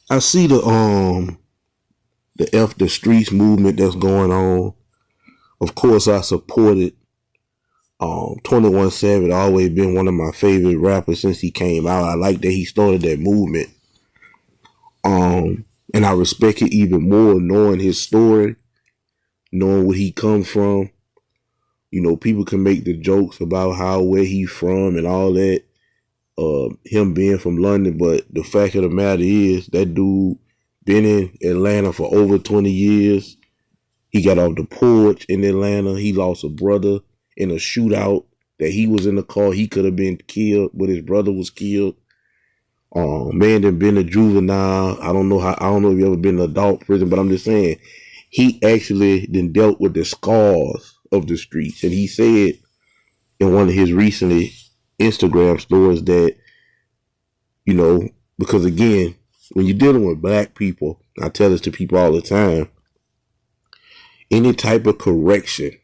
I see the streets movement that's going on. Of course, I support it. 21 Savage always been one of my favorite rappers since he came out. I like that he started that movement. And I respect it even more knowing his story, knowing where he come from. You know, people can make the jokes about how where he from and all that. Him being from London, but the fact of the matter is that dude been in Atlanta for over 20 years. He got off the porch in Atlanta. He lost a brother in a shootout that he was in the car. He could have been killed, but his brother was killed. Man, then been a juvenile. I don't know if you ever been in adult prison, but I'm just saying he actually then dealt with the scars of the streets. And he said in one of his recently Instagram stories that, you know, because again, when you're dealing with black people, I tell this to people all the time, any type of correction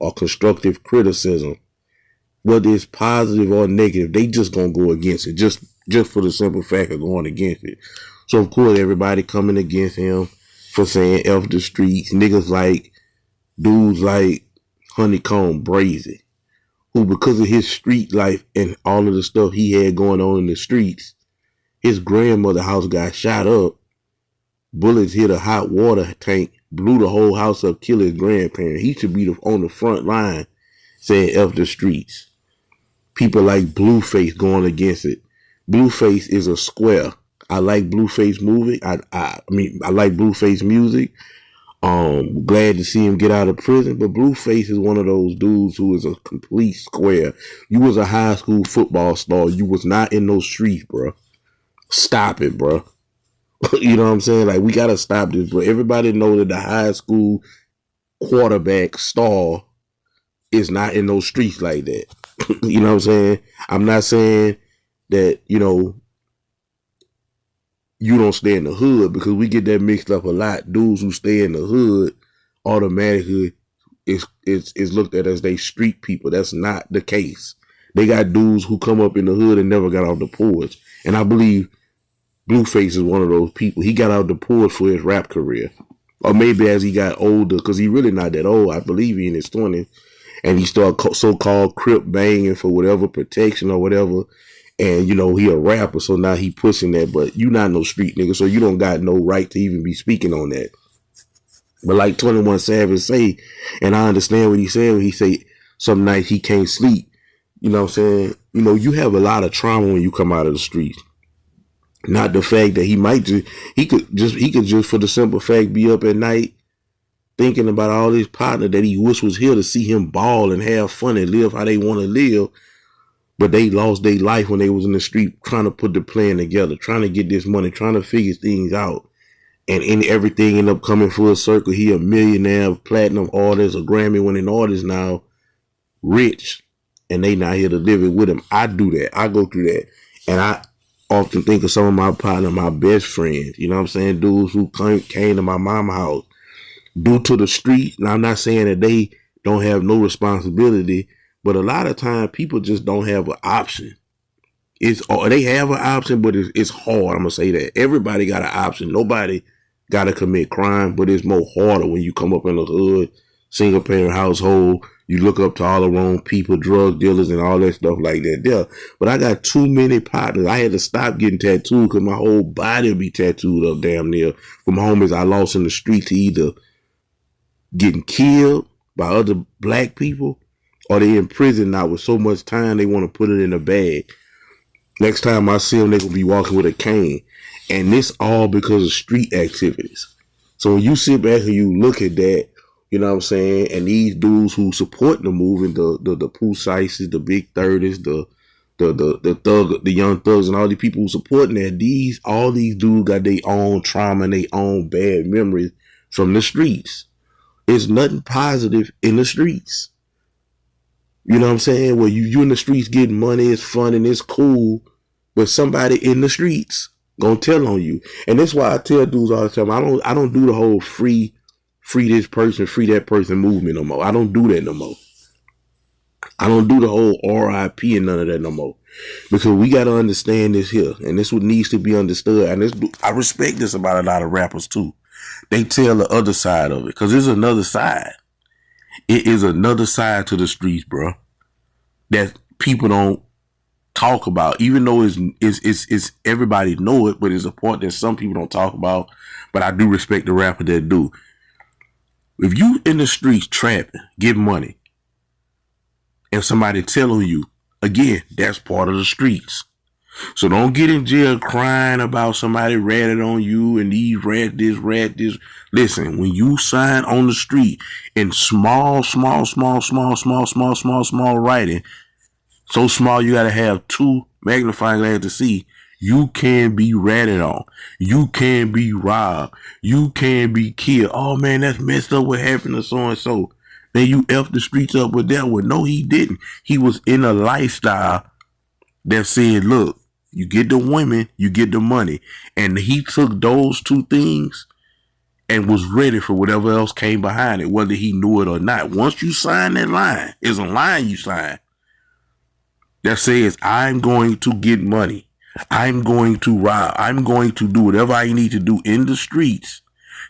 or constructive criticism, whether it's positive or negative, they just gonna go against it, just for the simple fact of going against it. So of course everybody coming against him for saying F the streets, niggas like dudes like Honeycomb Brazy, who because of his street life and all of the stuff he had going on in the streets, his grandmother house got shot up, bullets hit a hot water tank, blew the whole house up, killed his grandparent. He should be on the front line saying F the streets. People like Blueface going against it. Blueface is a square. I like Blueface movie. I like Blueface music. Glad to see him get out of prison, but Blueface is one of those dudes who is a complete square. You was a high school football star. You was not in those streets, bro. Stop it, bro. You know what I'm saying? Like, we gotta stop this, bro. Everybody know that the high school quarterback star is not in those streets like that. You know what I'm saying? I'm not saying that, you know, you don't stay in the hood, because we get that mixed up a lot. Dudes who stay in the hood automatically is looked at as they street people. That's not the case. They got dudes who come up in the hood and never got off the porch. And I believe Blueface is one of those people. He got out the porch for his rap career. Or maybe as he got older, because he really not that old. I believe he in his 20s. And he started so-called crip banging for whatever protection or whatever. And, you know, he a rapper, so now he pushing that. But you not no street nigga, so you don't got no right to even be speaking on that. But like 21 Savage say, and I understand what he said when he say some nights he can't sleep. You know what I'm saying? You know, you have a lot of trauma when you come out of the streets. Not the fact that he could just for the simple fact be up at night thinking about all his partner that he wish was here to see him ball and have fun and live how they want to live. But they lost their life when they was in the street trying to put the plan together, trying to get this money, trying to figure things out. And everything ended up coming full circle. He a millionaire, platinum artist, a Grammy winning artist now, rich, and they not here to live it with him. I do that. I go through that. And I often think of some of my partners, my best friends, you know what I'm saying? Dudes who came to my mama's house due to the street. Now, I'm not saying that they don't have no responsibility, but a lot of times people just don't have an option. They have an option, but it's hard. I'm gonna say that everybody got an option. Nobody got to commit crime, but it's more harder when you come up in the hood, single parent household. You look up to all the wrong people, drug dealers, and all that stuff like that. Yeah, but I got too many partners. I had to stop getting tattooed because my whole body would be tattooed up damn near from homies I lost in the street to either getting killed by other black people, or they in prison now with so much time they want to put it in a bag. Next time I see them, they gonna be walking with a cane. And this all because of street activities. So when you sit back and you look at that, you know what I'm saying, and these dudes who support the movement, the Pooh Sices, the Big 30s, the young thugs, and all these people who supporting that, all these dudes got their own trauma and their own bad memories from the streets. It's nothing positive in the streets. You know what I'm saying? Well, you in the streets getting money, it's fun and it's cool, but somebody in the streets gonna tell on you. And that's why I tell dudes all the time, I don't do the whole free this person, free that person movement no more. I don't do that no more. I don't do the whole RIP and none of that no more. Because we got to understand this here. And this what needs to be understood. And this, I respect this about a lot of rappers too. They tell the other side of it. Because there's another side. It is another side to the streets, bro. That people don't talk about. Even though it's everybody know it. But it's a part that some people don't talk about. But I do respect the rapper that do. If you in the streets trapping, get money. And somebody telling you, again, that's part of the streets. So don't get in jail crying about somebody ratted on you and these rat this. Listen, when you sign on the street in small writing, so small you gotta have 2 magnifying glasses to see, you can be ratted on. You can be robbed. You can be killed. Oh man, that's messed up what happened to so and so. Then you F the streets up with that one. No, he didn't. He was in a lifestyle that said, look, you get the women, you get the money. And he took those 2 things and was ready for whatever else came behind it, whether he knew it or not. Once you sign that line, it's a line you sign that says, I'm going to get money. I'm going to rob. I'm going to do whatever I need to do in the streets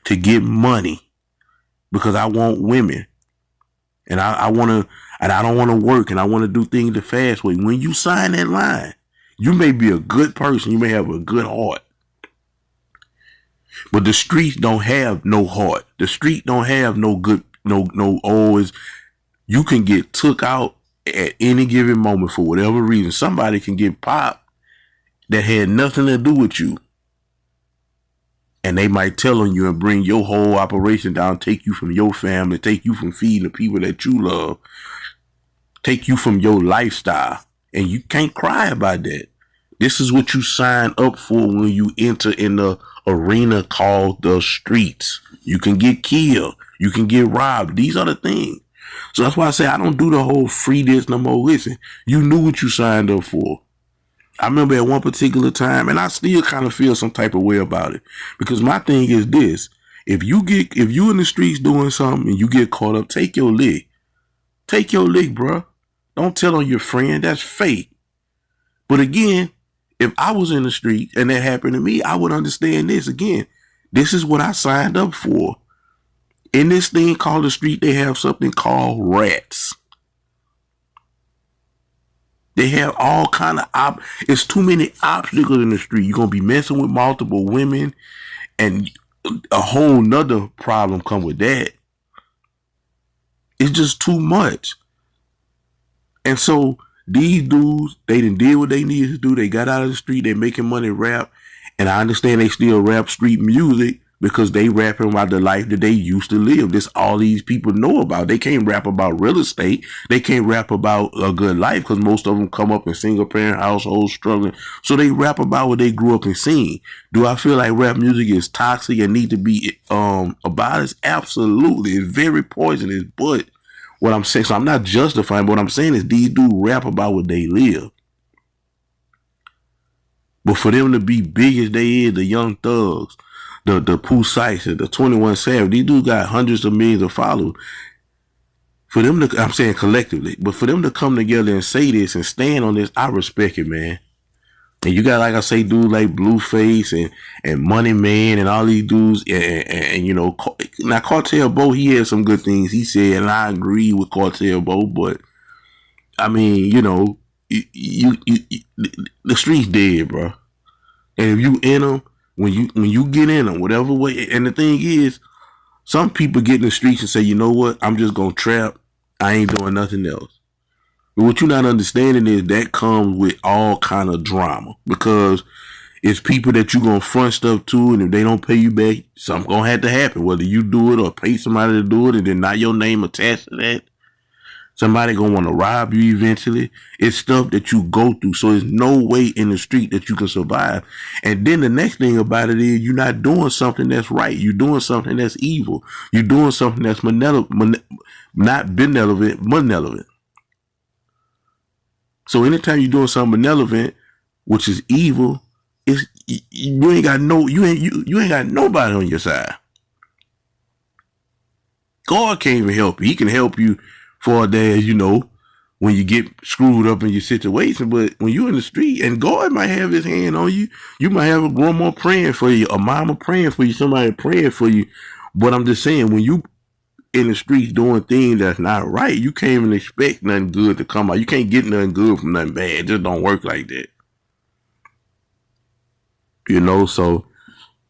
to get money because I want women. And I want to, and I don't want to work, and I want to do things the fast way. When you sign that line, you may be a good person. You may have a good heart. But the streets don't have no heart. The street don't have no good, no always. You can get took out at any given moment for whatever reason. Somebody can get popped that had nothing to do with you. And they might tell on you and bring your whole operation down, take you from your family, take you from feeding the people that you love, take you from your lifestyle. And you can't cry about that. This is what you sign up for when you enter in the arena called the streets. You can get killed. You can get robbed. These are the things. So that's why I say I don't do the whole free this no more. Listen, you knew what you signed up for. I remember at one particular time, and I still kind of feel some type of way about it, because my thing is this: if you in the streets doing something and you get caught up, take your lick. Take your lick, bro. Don't tell on your friend. That's fake. But again, if I was in the street and that happened to me, I would understand this. Again, this is what I signed up for. In this thing called the street, they have something called rats. They have all kind of it's too many obstacles in the street. You're gonna be messing with multiple women, and a whole nother problem come with that. It's just too much. And so these dudes, they done did what they needed to do. They got out of the street. They making money rap, and I understand they still rap street music because they rapping about the life that they used to live. This all these people know about. They can't rap about real estate. They can't rap about a good life because most of them come up in single parent households struggling. So they rap about what they grew up and seen. Do I feel like rap music is toxic and need to be about it? Absolutely. It's very poisonous. But what I'm saying, so I'm not justifying, but what I'm saying is these dudes rap about what they live. But for them to be big as they is, the Young Thugs, the Pooh Sykes, the 21 Savage, these dudes got hundreds of millions of followers. For them to, I'm saying collectively, but for them to come together and say this and stand on this, I respect it, man. And you got, like I say, dudes like Blueface and Money Man and all these dudes, and you know, now Cartel Bo, he had some good things he said, and I agree with Cartel Bo, but I mean, you know, the street's dead, bro. And if you in them, when you get in them, whatever way, and the thing is, some people get in the streets and say, you know what, I'm just gonna trap. I ain't doing nothing else. But what you're not understanding is that comes with all kind of drama, because it's people that you gonna front stuff to, and if they don't pay you back, something gonna have to happen. Whether you do it or pay somebody to do it, and then not your name attached to that. Somebody gonna want to rob you eventually. It's stuff that you go through. So there's no way in the street that you can survive. And then the next thing about it is you're not doing something that's right. You're doing something that's evil. You're doing something that's not benevolent, malevolent. So anytime you're doing something malevolent, which is evil, you ain't got nobody on your side. God can't even help you. He can help you for a day, you know, when you get screwed up in your situation. But when you're in the street and God might have his hand on you, you might have a grandma praying for you, a mama praying for you, somebody praying for you. But I'm just saying, when you in the streets doing things that's not right, you can't even expect nothing good to come out. You can't get nothing good from nothing bad. It just don't work like that. You know, so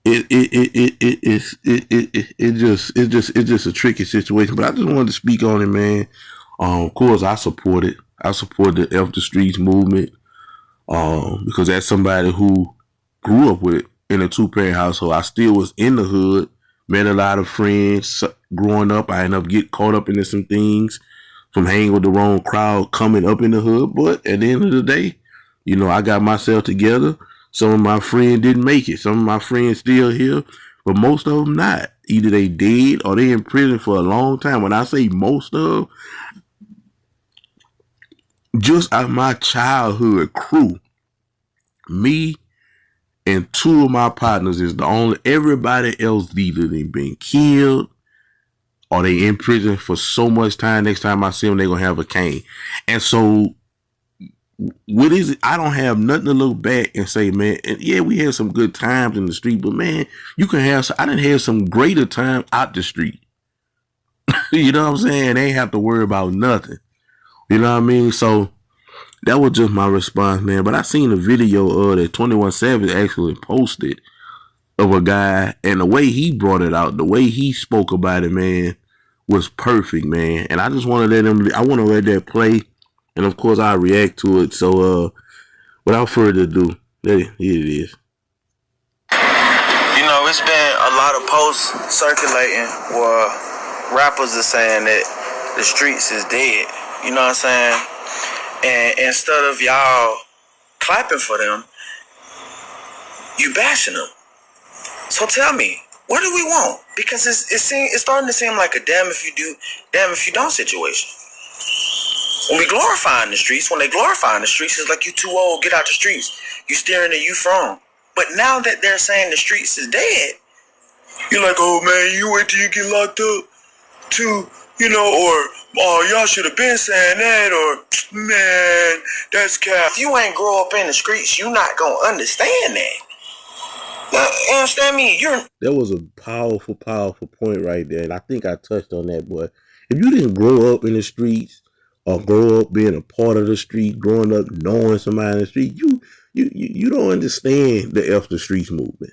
it's just a tricky situation. But I just wanted to speak on it, man. Of course, I support it. I support the F the Streets movement. Because that's somebody who grew up with in a 2-parent household. I still was in the hood, met a lot of friends growing up. I ended up getting caught up into some things from hanging with the wrong crowd coming up in the hood. But at the end of the day, you know, I got myself together. Some of my friends didn't make it. Some of my friends still here, but most of them not. Either they dead or they in prison for a long time. When I say most of, just out of my childhood crew, me and 2 of my partners is the only. Everybody else either they been killed or they in prison for so much time. Next time I see them, they gonna have a cane. And so, what is it? I don't have nothing to look back and say, man. And yeah, we had some good times in the street, but man, you can have. I didn't have some greater time out the street. You know what I'm saying? They ain't have to worry about nothing. You know what I mean? So that was just my response, man. But I seen a video that 21 Savage actually posted of a guy, and the way he brought it out, the way he spoke about it, man, was perfect, man. And I just want to let him. I want to let that play, and of course I react to it. So without further ado, here it is. You know, it's been a lot of posts circulating where rappers are saying that the streets is dead. You know what I'm saying? And instead of y'all clapping for them, you bashing them. So tell me, what do we want? Because it's starting to seem like a damn if you do, damn if you don't situation. When we glorifying the streets, when they glorifying the streets, it's like you too old, get out the streets. You steering the youth wrong. But now that they're saying the streets is dead, you're like, oh man, you wait till you get locked up too, you know, or oh y'all should have been saying that, or man, that's cap. If you ain't grow up in the streets, you not gonna understand that. You understand me? That was a powerful point right there, and I think I touched on that. But if you didn't grow up in the streets or grow up being a part of the street, growing up knowing somebody in the street, you don't understand the F the Streets movement,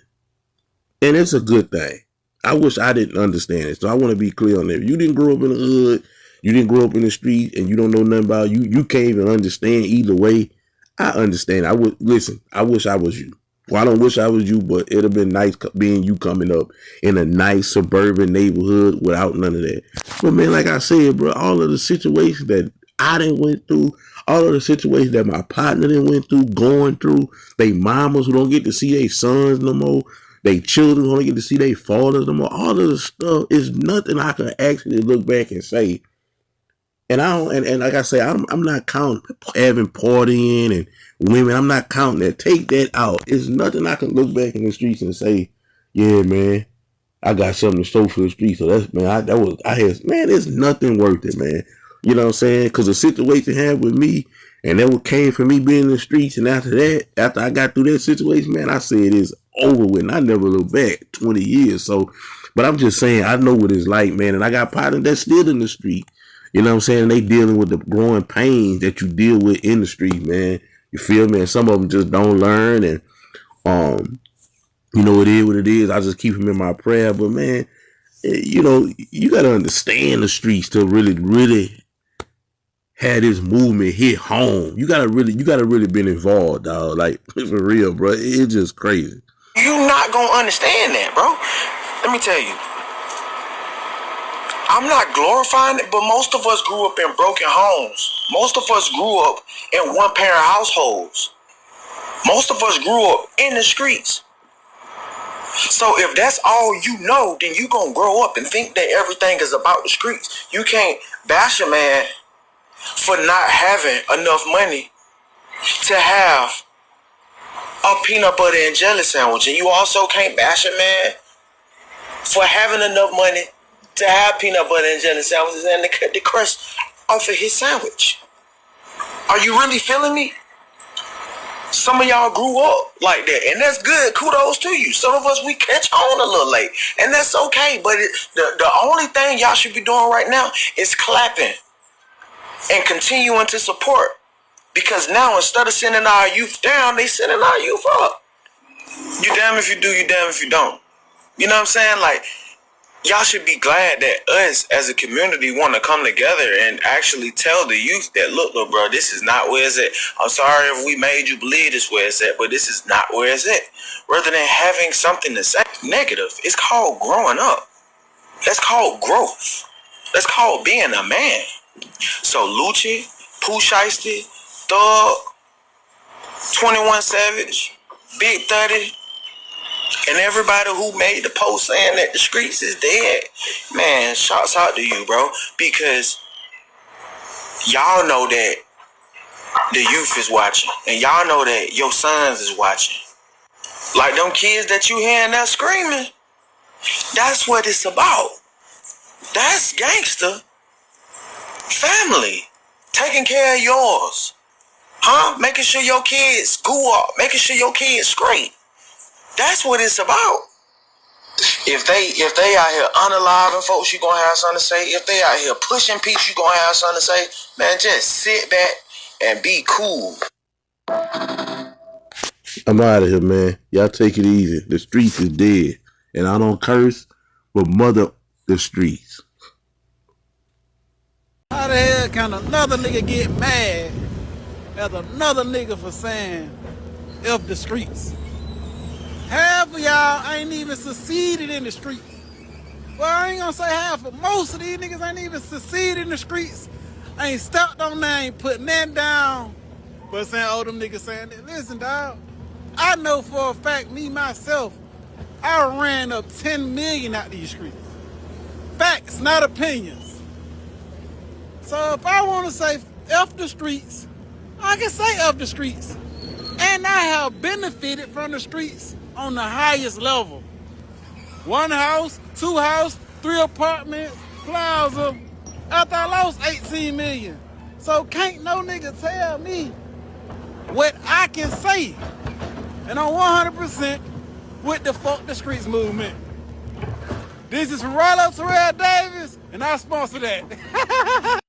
and it's a good thing. I wish I didn't understand it, so I want to be clear on that. If you didn't grow up in the hood, you didn't grow up in the street, and you don't know nothing about you can't even understand either way. I understand. I would listen. I wish I was you. Well, I don't wish I was you, but it'd have been nice being you coming up in a nice suburban neighborhood without none of that. But man, like I said, bro, all of the situations that I didn't went through, all of the situations that my partner didn't went through, going through, they mamas who don't get to see their sons no more, they children who don't get to see their fathers no more, all of the stuff is nothing I can actually look back and say. And I don't, and like I say, I'm not counting having partying and women. I'm not counting that. Take that out. It's nothing I can look back in the streets and say, yeah, man, I got something to show for the streets. So that's, man, man, there's nothing worth it, man. You know what I'm saying? Because the situation happened with me, and that what came from me being in the streets. And after that, after I got through that situation, man, I said it's over with. And I never look back 20 years. So, but I'm just saying, I know what it's like, man. And I got partners that's still in the street. You know what I'm saying? They dealing with the growing pains that you deal with in the street, man. You feel me? And some of them just don't learn, and you know, it is what it is. I just keep them in my prayer. But man, you know, you gotta understand the streets to really have this movement hit home. You gotta really been involved, dog. Like for real, bro. It's just crazy. You not gonna understand that, bro. Let me tell you. I'm not glorifying it, but most of us grew up in broken homes. Most of us grew up in one-parent households. Most of us grew up in the streets. So if that's all you know, then you gonna grow up and think that everything is about the streets. You can't bash a man for not having enough money to have a peanut butter and jelly sandwich. And you also can't bash a man for having enough money to have peanut butter and jelly sandwiches and the crust off of his sandwich. Are you really feeling me? Some of y'all grew up like that, and that's good. Kudos to you. Some of us, we catch on a little late, and that's okay. But the only thing y'all should be doing right now is clapping and continuing to support. Because now, instead of sending our youth down, they sending our youth up. You damn if you do, you damn if you don't. You know what I'm saying? Like, y'all should be glad that us as a community want to come together and actually tell the youth that, look, bro, this is not where it's at. I'm sorry if we made you believe this where it's at, but this is not where it's at. Rather than having something to say negative, it's called growing up. That's called growth. That's called being a man. So Lucci, Pooh Shiesty, Thug, 21 Savage, Big 30, and everybody who made the post saying that the streets is dead, man, shouts out to you, bro. Because y'all know that the youth is watching. And y'all know that your sons is watching. Like them kids that you hearing that screaming, that's what it's about. That's gangster. Family. Taking care of yours. Huh? Making sure your kids school up. Making sure your kids straight. That's what it's about. If they out here unaliving folks, you gonna have something to say. If they out here pushing peace, you gonna have something to say. Man, just sit back and be cool. I'm out of here, man. Y'all take it easy. The streets is dead. And I don't curse, but mother the streets. How the hell can another nigga get mad at another nigga for saying F the streets? Half of y'all ain't even succeeded in the streets. Well, I ain't gonna say half, but most of these niggas ain't even succeeded in the streets. Ain't stepped on there, ain't put nothing down. But saying, oh, them niggas saying that. Listen, dog, I know for a fact, me, myself, I ran up 10 million out these streets. Facts, not opinions. So if I want to say F the streets, I can say F the streets. And I have benefited from the streets on the highest level. 1 house, 2 house, 3 apartments, plaza. After I lost 18 million. So can't no nigga tell me what I can say. And I'm 100% with the Fuck the Streets movement. This is from Rollo Terrell Davis, and I sponsor that.